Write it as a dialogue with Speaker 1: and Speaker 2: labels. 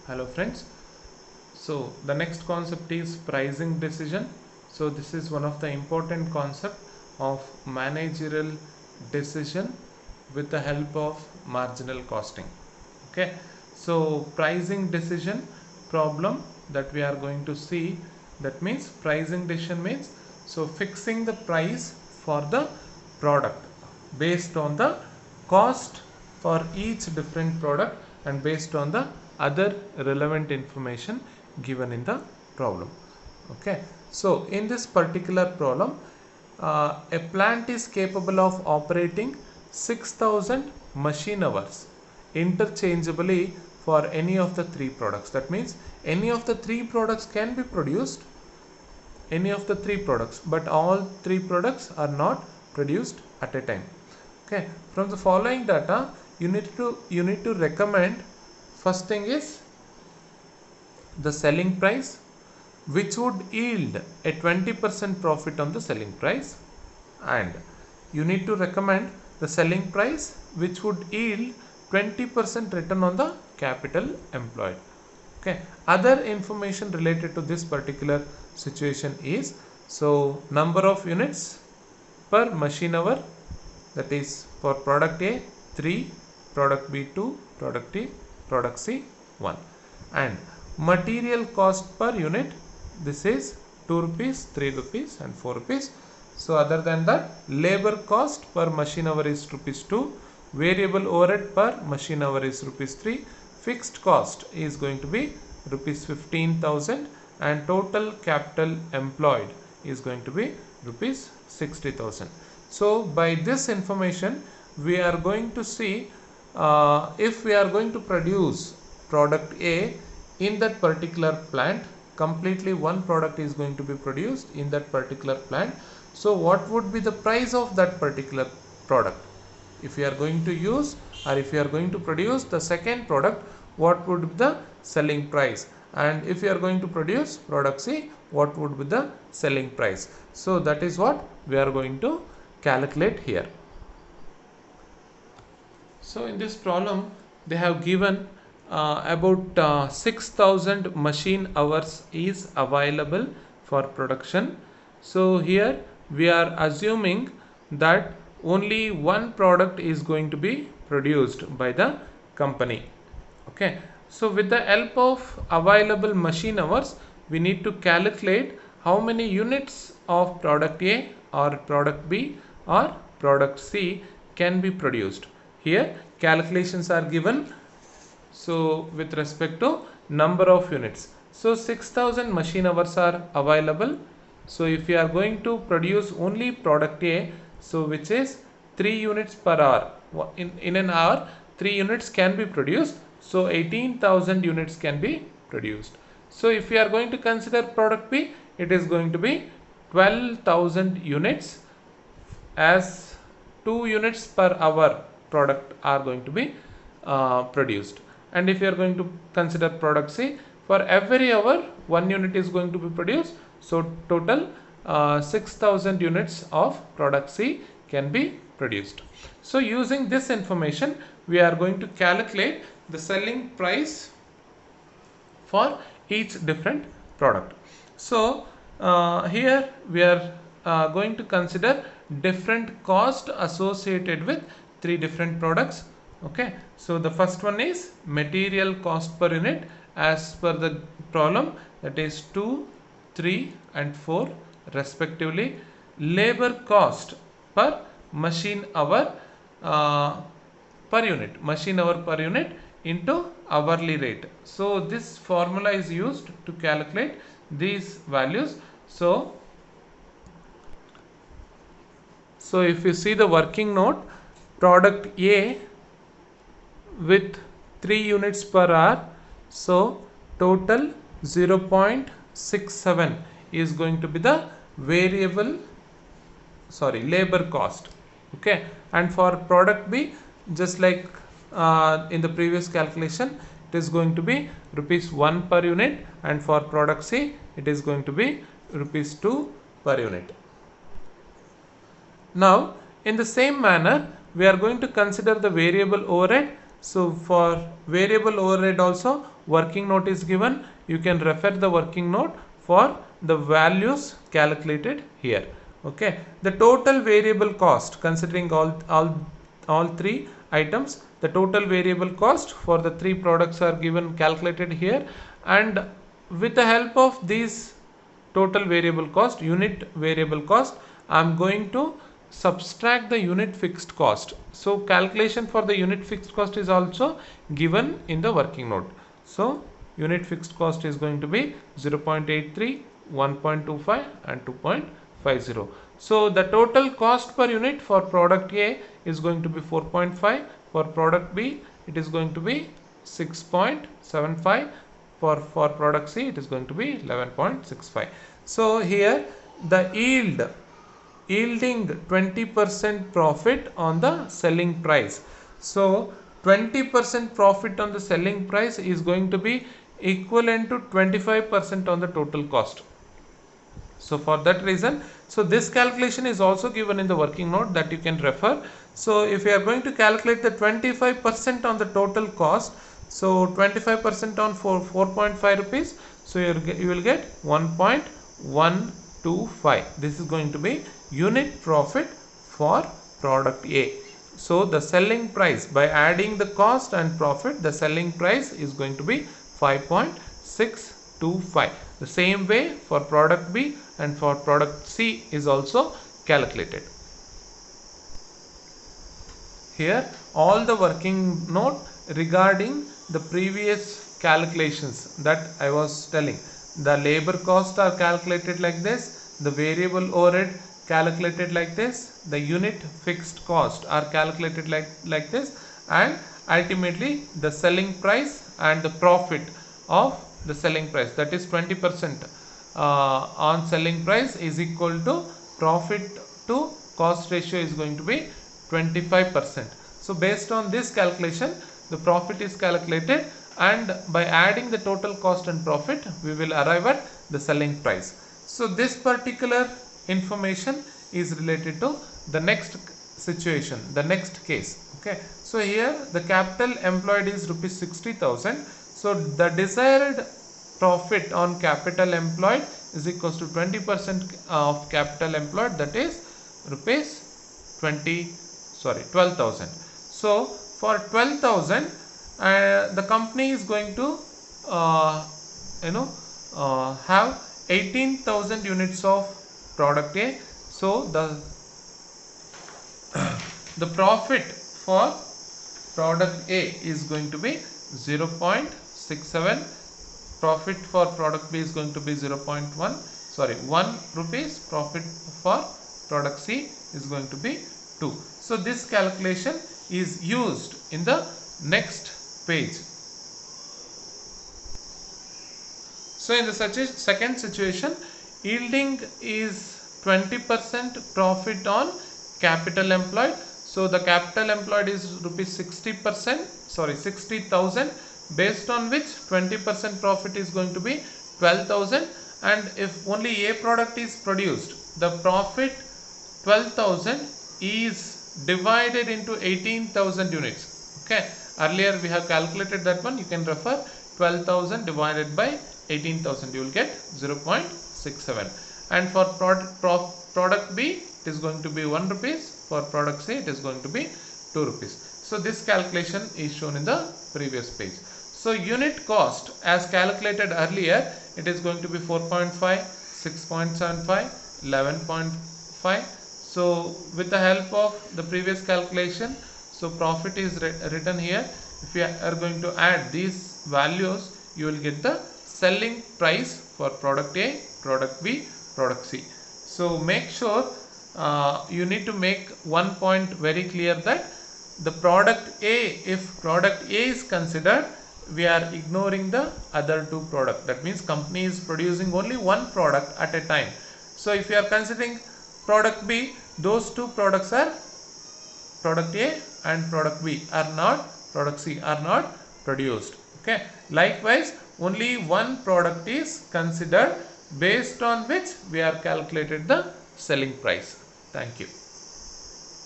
Speaker 1: Hello friends. So the next concept is pricing decision. So this is one of the important concept of managerial decision with the help of marginal costing. Okay. So pricing decision problem that we are going to see, that means pricing decision means so fixing the price for the product based on the cost for each different product and based on the other relevant information given in the problem. Okay, so in this particular problem, a plant is capable of operating 6000 machine hours interchangeably for any of the three products. That means any of the three products can be produced, but all three products are not produced at a time. Okay, from the following data you need to recommend. First thing is the selling price, which would yield a 20% profit on the selling price, and you need to recommend the selling price which would yield 20% return on the capital employed. Okay, other information related to this particular situation is so number of units per machine hour, that is for product A 3, product B 2, product C 1, and material cost per unit, this is 2 rupees, 3 rupees and 4 rupees. So other than that, labor cost per machine hour is rupees 2, variable overhead per machine hour is rupees 3, fixed cost is going to be rupees 15,000, and total capital employed is going to be rupees 60,000. So by this information we are going to see if we are going to produce product A in that particular plant, completely one product is going to be produced in that particular plant. So what would be the price of that particular product? If you are going to use or if you are going to produce the second product, what would be the selling price? And if you are going to produce product C, what would be the selling price? So that is what we are going to calculate here. So in this problem they have given about 6000 machine hours is available for production. So here we are assuming that only one product is going to be produced by the company. Okay, so with the help of available machine hours we need to calculate how many units of product A or product B or product C can be produced. Here calculations are given. So with respect to number of units, so 6000 machine hours are available. So if you are going to produce only product A, so which is 3 units per hour, in an hour 3 units can be produced, so 18,000 units can be produced. So if you are going to consider product B, it is going to be 12,000 units, as 2 units per hour product are going to be produced. And if you are going to consider product C, for every hour 1 unit is going to be produced, so total 6000 units of product C can be produced. So using this information we are going to calculate the selling price for each different product. So here we are going to consider different cost associated with three different products. Okay, so the first one is material cost per unit as per the problem, that is 2, 3 and 4 respectively. Labor cost per machine hour per unit, machine hour per unit into hourly rate. So this formula is used to calculate these values. So if you see the working note, product A with 3 units per hour, so total 0.67 is going to be the labor cost. Okay, and for product B, just like in the previous calculation, it is going to be rupees 1 per unit, and for product C it is going to be rupees 2 per unit. Now in the same manner we are going to consider the variable overhead. So for variable overhead also working note is given. You can refer the working note for the values calculated here. Okay, the total variable cost, considering all three items, the total variable cost for the three products are given, calculated here, and with the help of these total variable cost, unit variable cost, I am going to subtract the unit fixed cost. So calculation for the unit fixed cost is also given in the working note. So unit fixed cost is going to be 0.83, 1.25 and 2.50. So the total cost per unit for product A is going to be 4.5, for product B it is going to be 6.75, for product C it is going to be 11.65. So here the yielding 20% profit on the selling price. So 20% profit on the selling price is going to be equivalent to 25% on the total cost. So for that reason, so this calculation is also given in the working note that you can refer. So if you are going to calculate the 25% on the total cost, so 25% on 4.5 rupees, so you will get 1.125. this is going to be unit profit for product A. So the selling price, by adding the cost and profit, the selling price is going to be 5.625. the same way for product B and for product C is also calculated. Here all the working note regarding the previous calculations that I was telling. The labor cost are calculated like this, the variable overhead calculated like this, the unit fixed cost are calculated like this, and ultimately the selling price and the profit of the selling price, that is 20% on selling price is equal to profit to cost ratio is going to be 25%. So based on this calculation, the profit is calculated, and by adding the total cost and profit we will arrive at the selling price. So this particular information is related to the next situation, the next case. Okay, so here the capital employed is rupees 60,000. So the desired profit on capital employed is equals to 20% of capital employed, that is rupees 12,000. So for 12,000 the company is going to have 18,000 units of product A. So the profit for product A is going to be 0.67, profit for product B is going to be 1 rupees, profit for product C is going to be 2. So this calculation is used in the next page. So in the second situation, yielding is 20% profit on capital employed. So the capital employed is rupees 60,000, based on which 20% profit is going to be 12,000, and if only a product is produced, the profit 12,000 is divided into 18,000 units. Okay, earlier we have calculated that one. You can refer 12,000 divided by 18,000, you will get 0.67. and for product B it is going to be 1 rupees, for product C it is going to be 2 rupees. So this calculation is shown in the previous page. So unit cost as calculated earlier, it is going to be 4.5, 6.75, 11.5. So with the help of the previous calculation, so profit is written here. If you are going to add these values, you will get the selling price for product A, product B, product C. So make sure you need to make one point very clear, that the product A, if product A is considered, we are ignoring the other two products. That means company is producing only one product at a time. So if you are considering product B, those two products are product A and product B are not, product C are not produced. Okay, likewise only one product is considered, based on which we are calculated the selling price. Thank you.